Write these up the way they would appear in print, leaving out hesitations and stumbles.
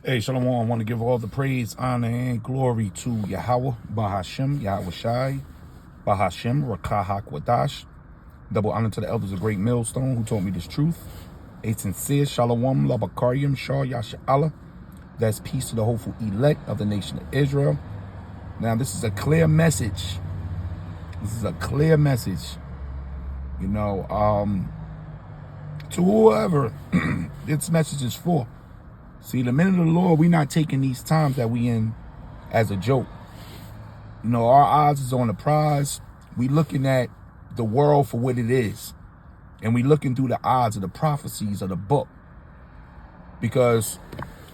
Hey, Shalom. I want to give all the praise, honor, and glory to Yahweh, Bahashem, Yahweh Shai, Bahashem, Rakahak Wadash. Double honor to the elders of Great Millstone who taught me this truth. A sincere Shalom, Labakaryim, Shah, Yasha Allah. That's peace to the hopeful elect of the nation of Israel. Now, this is a clear message. This is a clear message, to whoever this message is for. See, the minute of the Lord, we're not taking these times that we in as a joke. Our eyes is on the prize. We looking at the world for what it is. And we looking through the eyes of the prophecies of the book. Because,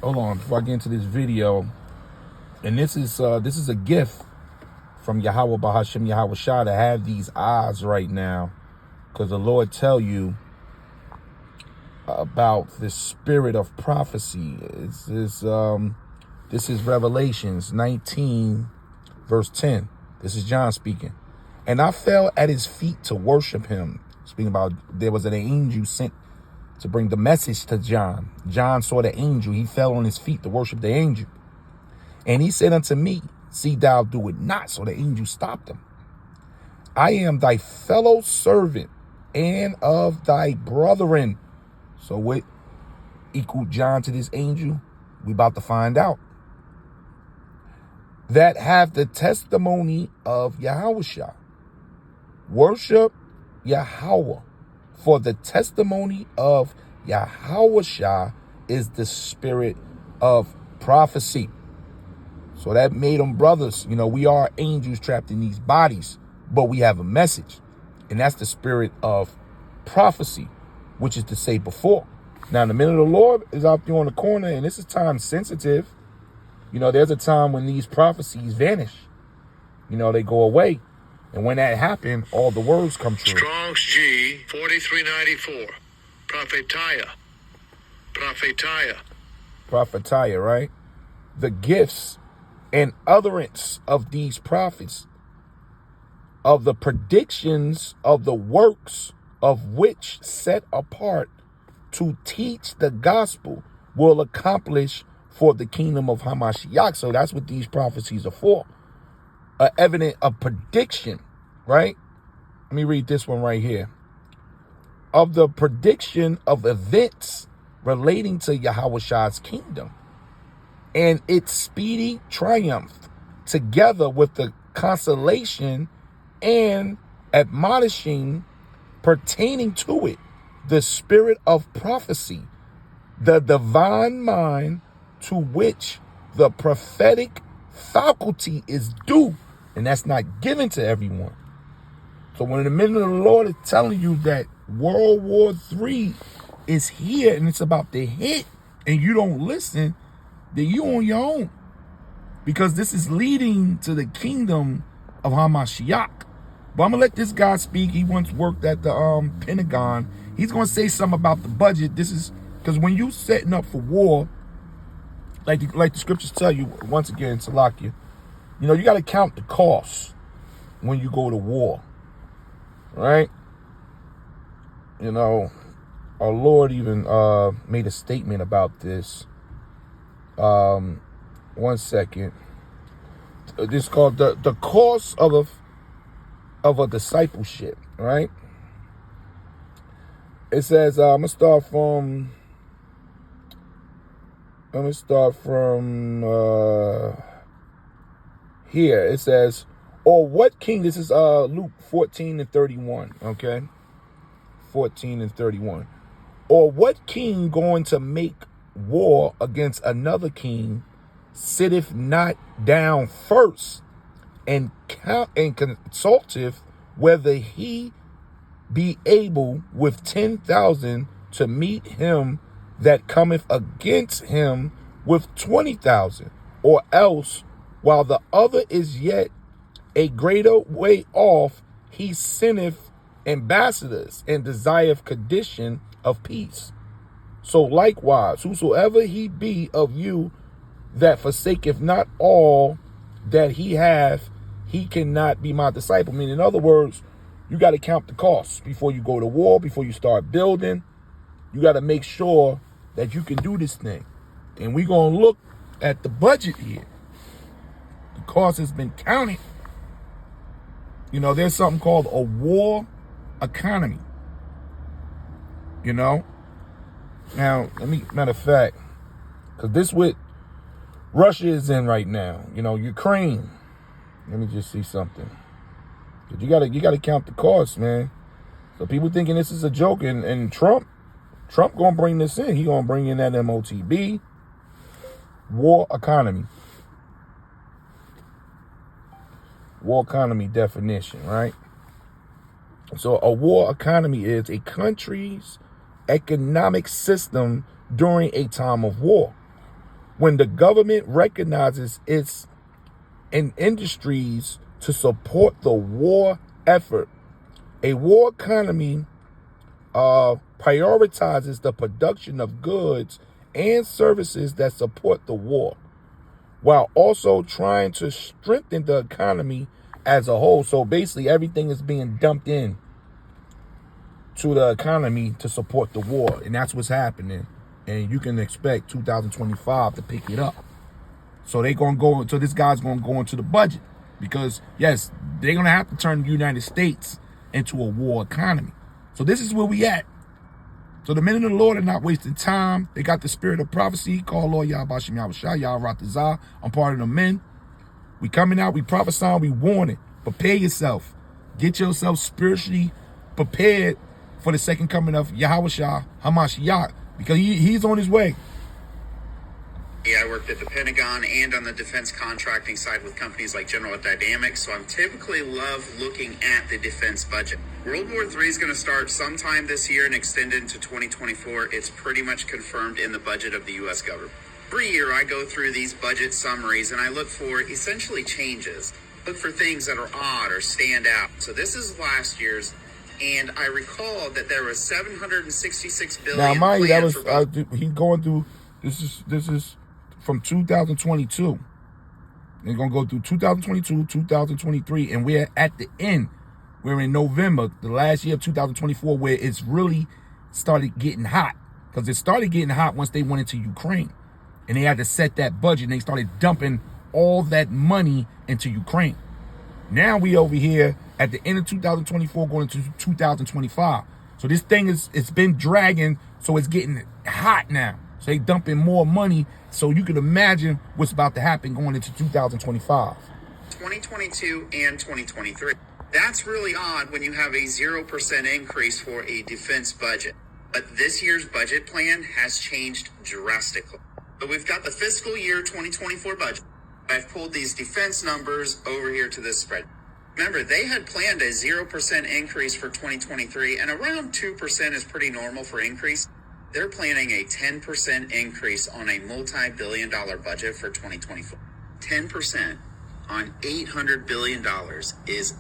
hold on, before I get into this video, and this is a gift from Yahweh Bahashem, Yahweh Shah, to have these eyes right now. Because the Lord tell you about the spirit of prophecy. This is Revelations 19 verse 10. This is John speaking. And I fell at his feet to worship him. Speaking about, there was an angel sent to bring the message to John. John saw the angel. He fell on his feet to worship the angel. And he said unto me, see thou do it not. So the angel stopped him. I am thy fellow servant and of thy brethren. So what equaled John to this angel? We about to find out. That have the testimony of Yahushua. Worship Yahweh. For the testimony of Yahushua is the spirit of prophecy. So that made them brothers. We are angels trapped in these bodies, but we have a message. And that's the spirit of prophecy, which is to say before. Now, the minute of the Lord is out there on the corner, and this is time sensitive. There's a time when these prophecies vanish. They go away. And when that happens, all the words come true. Strong's G 4394. Prophetia, right? The gifts and utterance of these prophets, of the predictions of the works of which set apart to teach the gospel, will accomplish for the kingdom of Hamashiach. So that's what these prophecies are for. A prediction, right? Let me read this one right here. Of the prediction of events relating to Yahushah's kingdom and its speedy triumph, together with the consolation and admonishing pertaining to it, the spirit of prophecy, the divine mind to which the prophetic faculty is due, and that's not given to everyone. So when in the middle of the Lord is telling you that World War III is here and it's about to hit, and you don't listen, then you on your own. Because this is leading to the kingdom of Hamashiach. But I'm going to let this guy speak. He once worked at the Pentagon. He's going to say something about the budget. This is because when you setting up for war, like the scriptures tell you, once again, Salakia, you got to count the costs when you go to war, right? Our Lord even made a statement about this. 1 second. This is called the cost of a discipleship, right? It says, I'm gonna start from here. It says, or what king? This is Luke 14:31. Okay, 14:31. Or what king going to make war against another king sitteth not down first and consulteth whether he be able with 10,000 to meet him that cometh against him with 20,000, or else while the other is yet a greater way off, he sendeth ambassadors and desireth condition of peace. So likewise, whosoever he be of you that forsaketh not all that he hath, he cannot be my disciple. I mean, in other words, you got to count the costs before you go to war, before you start building. You got to make sure that you can do this thing. And we're going to look at the budget here. The cost has been counted. You know, there's something called a war economy. You know? Now, matter of fact, because this what Russia is in right now. You know, Ukraine. Let me just see something. You gotta count the cost, man. So people thinking this is a joke, and Trump gonna bring this in. He gonna bring in that MOTB, war economy. War economy definition, right? So a war economy is a country's economic system during a time of war, when the government recognizes its industries to support the war effort. A war economy prioritizes the production of goods and services that support the war, while also trying to strengthen the economy as a whole. So basically everything is being dumped in to the economy to support the war. And that's what's happening. And you can expect 2025 to pick it up. So they're going to go, so this guy's going to go into the budget. Because, yes, they're going to have to turn the United States into a war economy. So this is where we at. So the men of the Lord are not wasting time. They got the spirit of prophecy. Call Lord Yahbashim Yahushua, Yahratazah. I'm part of the men. We coming out, we prophesying, we warning. Prepare yourself. Get yourself spiritually prepared for the second coming of Yahushua Hamashiach, because he's on his way. I worked at the Pentagon and on the defense contracting side with companies like General Dynamics, so I'm typically love looking at the defense budget. World War III is going to start sometime this year and extend into 2024. It's pretty much confirmed in the budget of the U.S. government. Every year I go through these budget summaries and I look for essentially changes. Look for things that are odd or stand out. So this is last year's, and I recall that there was $766 billion. Now, mind you, that was he's going through. This is from 2022. They're gonna go through 2022, 2023, and we're at the end. We're in November, the last year of 2024, where it's really started getting hot, because it started getting hot once they went into Ukraine, and they had to set that budget. And they started dumping all that money into Ukraine. Now we over here at the end of 2024 going into 2025. So this thing it's been dragging, so it's getting hot now. So they dumping more money. So you can imagine what's about to happen going into 2025. 2022 and 2023. That's really odd when you have a 0% increase for a defense budget. But this year's budget plan has changed drastically. So we've got the fiscal year 2024 budget. I've pulled these defense numbers over here to this spread. Remember, they had planned a 0% increase for 2023, and around 2% is pretty normal for increase. They're planning a 10% increase on a multi-billion-dollar budget for 2024. 10% on $800 billion is...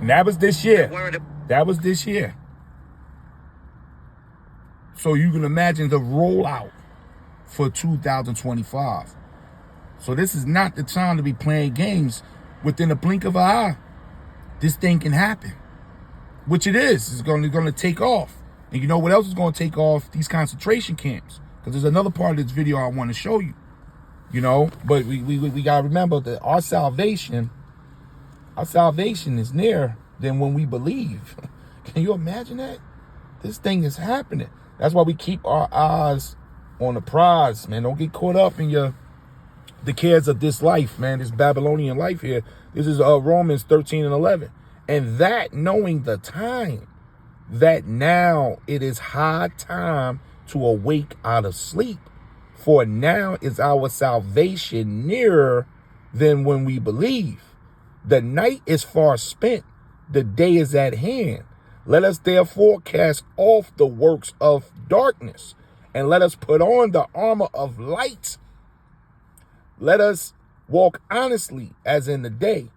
And that was this year. That was this year. So you can imagine the rollout for 2025. So this is not the time to be playing games. Within a blink of an eye, this thing can happen. Which it is. It's going to take off. And you know what else is going to take off? These concentration camps. Because there's another part of this video I want to show you. You know, but we got to remember that our salvation is nearer than when we believe. Can you imagine that? This thing is happening. That's why we keep our eyes on the prize, man. Don't get caught up in the cares of this life, man, this Babylonian life here. This is Romans 13 and 11. And that, knowing the time, that now it is high time to awake out of sleep. For now is our salvation nearer than when we believe. The night is far spent, the day is at hand. Let us therefore cast off the works of darkness, and let us put on the armor of light. Let us walk honestly as in the day,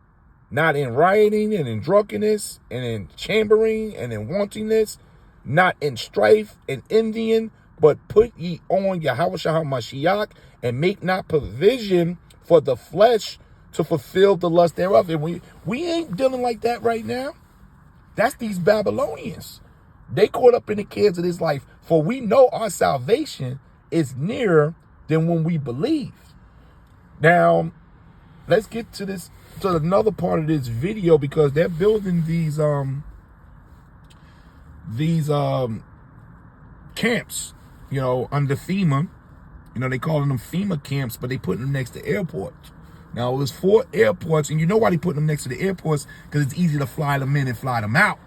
not in rioting and in drunkenness and in chambering and in wantonness, not in strife and envying, but put ye on Yahushua HaMashiach, and make not provision for the flesh to fulfill the lust thereof. And we ain't dealing like that right now. That's these Babylonians. They caught up in the cares of this life. For we know our salvation is nearer than when we believe. Now, let's get to another part of this video, because they're building these camps, under FEMA. They calling them FEMA camps, but they putting them next to airports. Now, there's 4 airports, and you know why they put them next to the airports? Because it's easy to fly them in and fly them out.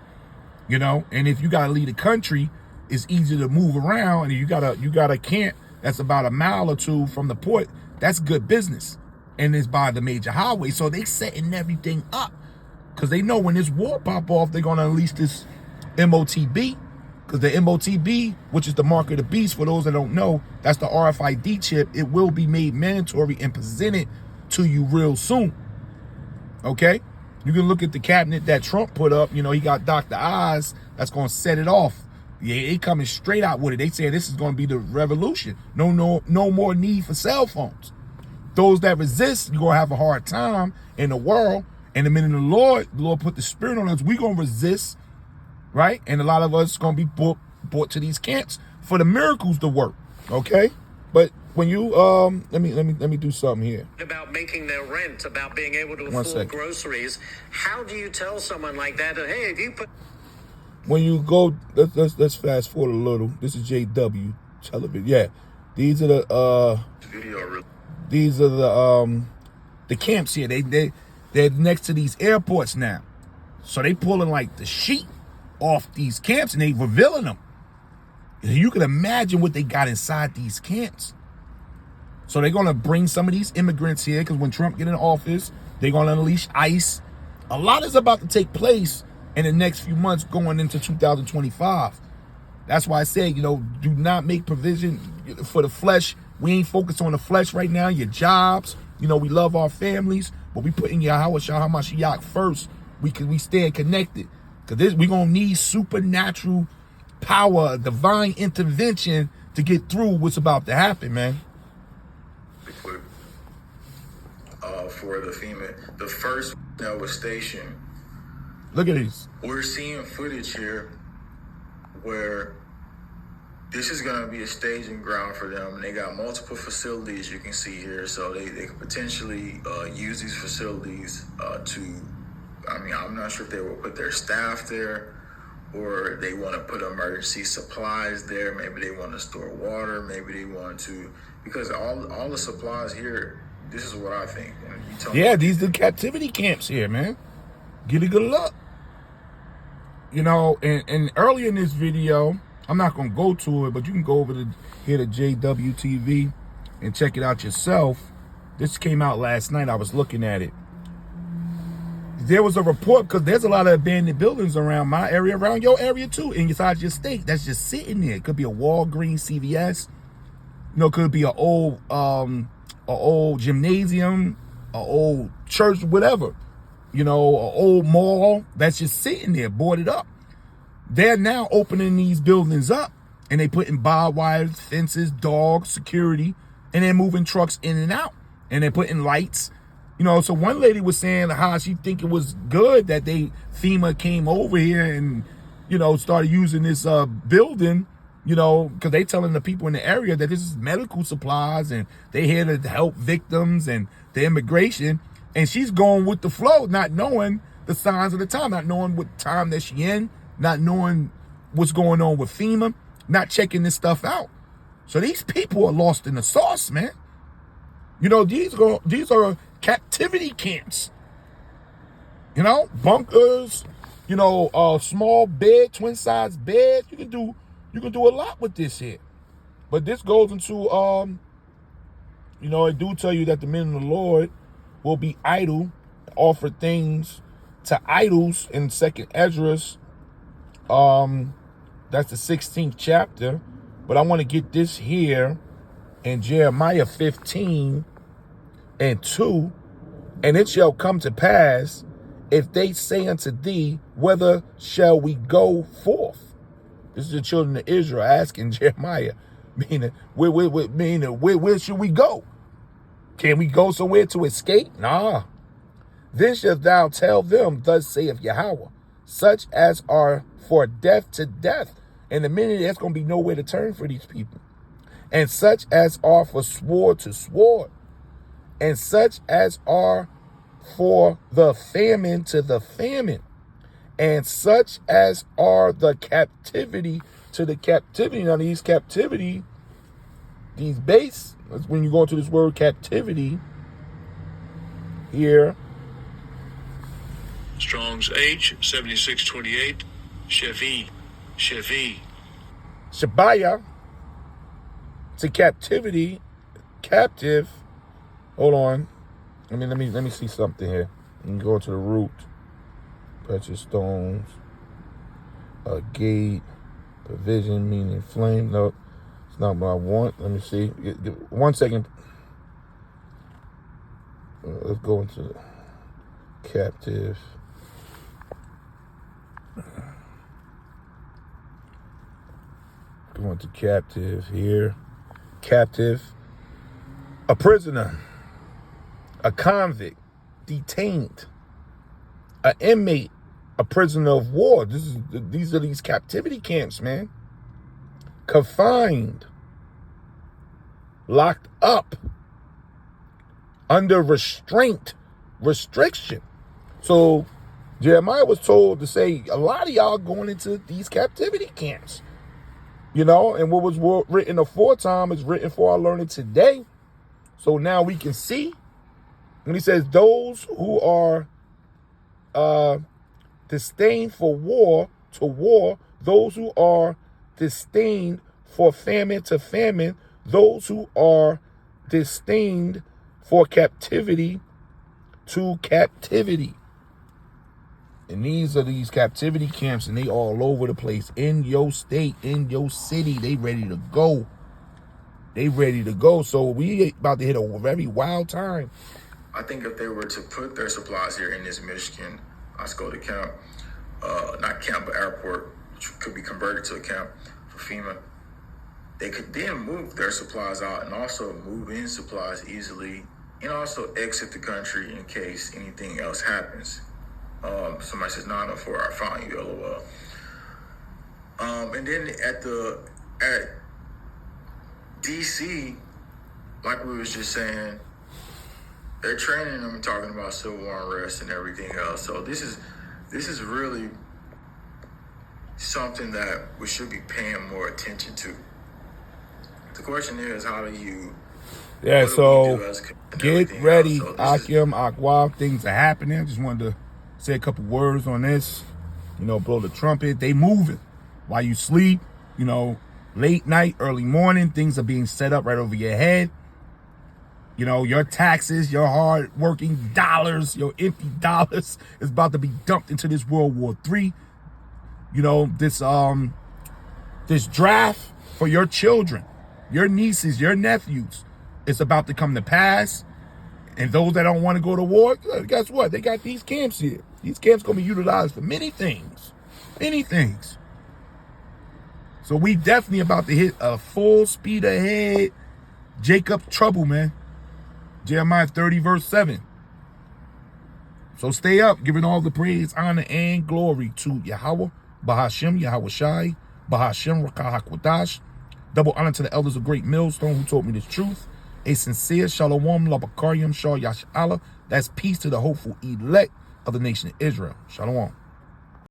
And if you gotta leave the country, it's easy to move around, and you got a camp that's about a mile or 2 from the port. That's good business, and it's by the major highway. So they setting everything up, because they know when this war pop off, they're gonna unleash this MOTB. Because the MOTB, which is the mark of the beast, for those that don't know, that's the RFID chip. It will be made mandatory and presented to you real soon. Okay? You can look at the cabinet that Trump put up. He got Dr. Oz that's going to set it off. Yeah, they coming straight out with it. They say this is going to be the revolution. No more need for cell phones. Those that resist, you're going to have a hard time in the world. And the minute the Lord put the Spirit on us, we're going to resist. Right? And a lot of us going to be brought to these camps for the miracles to work. Okay? But when you let me do something here. About making their rent, about being able to afford groceries. How do you tell someone like that, hey, if you put... When you go, let's fast forward a little. This is JW television. Yeah. These are the camps here. They're next to these airports now. So they pulling like the sheet off these camps, and they revealing them. You can imagine what they got inside these camps. So they're going to bring some of these immigrants here, because when Trump get in office, they're going to unleash ICE. A lot is about to take place in the next few months going into 2025. That's why I say, do not make provision for the flesh. We ain't focused on the flesh right now, your jobs. We love our families, but we put in Yahweh Shah first. We stay connected. Because we're going to need supernatural power, divine intervention to get through what's about to happen, man. For the FEMA, the first that was stationed. Look at these. We're seeing footage here where this is going to be a staging ground for them. They got multiple facilities you can see here, so they could potentially use these facilities I'm not sure if they will put their staff there, or they want to put emergency supplies there. Maybe they want to store water. Maybe they want to, because all the supplies here, this is what I think. These are the captivity camps here, man. Get a good look. And earlier in this video, I'm not going to go to it, but you can go over to here to JWTV and check it out yourself. This came out last night. I was looking at it. There was a report, because there's a lot of abandoned buildings around my area, around your area too, inside your state, that's just sitting there. It could be a Walgreens, CVS, could be an old gymnasium, an old church, whatever, an old mall that's just sitting there, boarded up. They're now opening these buildings up, and they putting barbed wire fences, dogs, security, and they're moving trucks in and out, and they're putting lights. So one lady was saying how she think it was good that FEMA came over here and, started using this building, because they telling the people in the area that this is medical supplies and they here to help victims and the immigration. And she's going with the flow, not knowing the signs of the time, not knowing what time that she in, not knowing what's going on with FEMA, not checking this stuff out. So these people are lost in the sauce, man. These are captivity camps. Bunkers, small bed, twin size bed. You can do a lot with this here. But this goes into it do tell you that the men of the Lord will be idle, offer things to idols in 2nd Esdras. That's the 16th chapter. But I want to get this here in Jeremiah 15:2. And it shall come to pass, if they say unto thee, whither shall we go forth? This is the children of Israel asking Jeremiah, meaning, where should we go? Can we go somewhere to escape? Nah. Then shalt thou tell them, thus saith Yahweh, such as are for death to death. And the minute there's going to be nowhere to turn for these people. and such as are for sword to sword, and such as are for the famine to the famine, and such as are the captivity to the captivity. Now, these captivity, these base, when you go into this word captivity here, Strong's H 7628, Chevi, Shabaya, to captivity, captive. Hold on. Let me see something here. You can go to the root. Precious stones. A gate. Provision meaning flame. No, it's not what I want. Let me see. 1 second. Let's go into captive. Going to captive here. Captive. A prisoner. A convict. Detained. An inmate. A prisoner of war. These are these captivity camps, man. Confined. Locked up. Under restraint. Restriction. So Jeremiah was told to say, a lot of y'all going into these captivity camps. You know, and what was written aforetime is written for our learning today. So now we can see. When he says those who are disdained for war to war, those who are disdained for famine to famine, those who are disdained for captivity to captivity. And these are these captivity camps, and they all over the place. In your state, in your city, they ready to go. They ready to go. So we about to hit a very wild time. I think if they were to put their supplies here in this Michigan Oscoda camp, not camp, but airport, which could be converted to a camp for FEMA, they could then move their supplies out and also move in supplies easily, and also exit the country in case anything else happens. Somebody says 904, I found you, LOL. And then at DC, like we was just saying, they're training them, talking about civil unrest and everything else. So this is really something that we should be paying more attention to. The question is, how do you? Yeah. So get ready, Akim, Akwa. Things are happening. I just wanted to say a couple words on this. You know, blow the trumpet. They moving while you sleep. You know, late night, early morning. Things are being set up right over your head. You know, your taxes, your hard-working dollars, your empty dollars is about to be dumped into this World War III. You know, this draft for your children, your nieces, your nephews, it's about to come to pass. And those that don't want to go to war, guess what? They got these camps here. These camps going to be utilized for many things. Many things. So we definitely about to hit a full speed ahead Jacob trouble, man. Jeremiah 30, verse 7. So stay up, giving all the praise, honor, and glory to Yahweh, Bahashem, Yahweh Shai, Bahashem, Rakah HaKodash. Double honor to the elders of Great Millstone who told me this truth. A sincere Shalom, Labakaryam, Shah Yashala. That's peace to the hopeful elect of the nation of Israel. Shalom.